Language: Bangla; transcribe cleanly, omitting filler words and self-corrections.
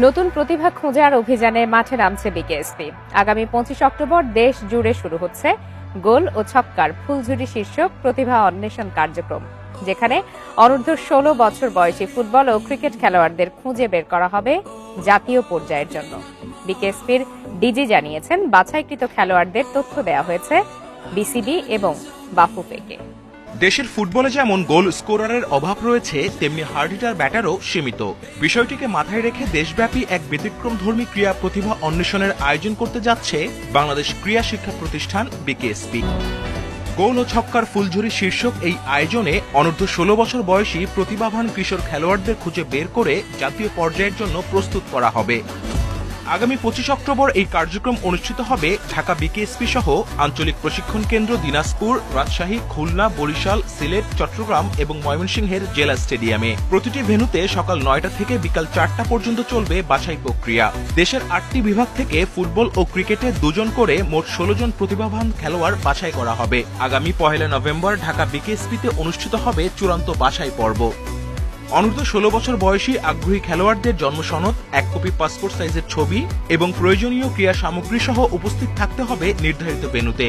নতুন প্রতিভা খোঁজার অভিযানে মাঠে নামছে বিকেএসপি। আগামী 25 অক্টোবর দেশ জুড়ে শুরু হচ্ছে গোল ও ছক্কার ফুলঝুরি শীর্ষক প্রতিভা অন্বেষণ কার্যক্রম, যেখানে অনূর্ধ্ব 16 বছর বয়সী ফুটবল ও ক্রিকেট খেলোয়াড়দের খুঁজে বের করা হবে জাতীয় পর্যায়ের জন্য। বিকেএসপির ডিজি জানিয়েছেন, বাছাইকৃত খেলোয়াড়দের তথ্য দেওয়া হয়েছে বিসিবি এবং বাফুফেকে। দেশের ফুটবলে যেমন গোল স্কোরারের অভাব রয়েছে, তেমনি হার্ড হিটার ব্যাটারও সীমিত। বিষয়টিকে মাথায় রেখে দেশব্যাপী এক ব্যতিক্রমধর্মী ক্রীড়া প্রতিভা অন্বেষণের আয়োজন করতে যাচ্ছে বাংলাদেশ ক্রীড়া শিক্ষা প্রতিষ্ঠান বিকেএসপি। গোল ও ছক্কার ফুলঝুরি শীর্ষক এই আয়োজনে অনূর্ধ্ব 16 বছর বয়সী প্রতিভাবান কিশোর খেলোয়াড়দের খুঁজে বের করে জাতীয় পর্যায়ের জন্য প্রস্তুত করা হবে। আগামী 25 অক্টোবর এই কার্যক্রম অনুষ্ঠিত হবে ঢাকা বিকেএসপি সহ আঞ্চলিক প্রশিক্ষণ কেন্দ্র দিনাজপুর, রাজশাহী, খুলনা, বরিশাল, সিলেট, চট্টগ্রাম এবং ময়মনসিংহের জেলা স্টেডিয়ামে। প্রতিটি ভেন্যুতে সকাল 9টা থেকে বিকাল 4টা পর্যন্ত চলবে বাছাই প্রক্রিয়া। দেশের 8টি বিভাগ থেকে ফুটবল ও ক্রিকেটে 2 জন করে মোট 16 জন প্রতিভাবান খেলোয়াড় বাছাই করা হবে। আগামী 1 নভেম্বর ঢাকা বিকেএসপিতে অনুষ্ঠিত হবে চূড়ান্ত বাছাই পর্ব। অনূর্ধ্ব 16 বছর বয়সী আগ্রহী খেলোয়াড়দের জন্ম সনদ, 1 কপি পাসপোর্ট সাইজের ছবি এবং প্রয়োজনীয় ক্রীড়া সামগ্রী সহ উপস্থিত থাকতে হবে নির্ধারিত ভেন্যুতে।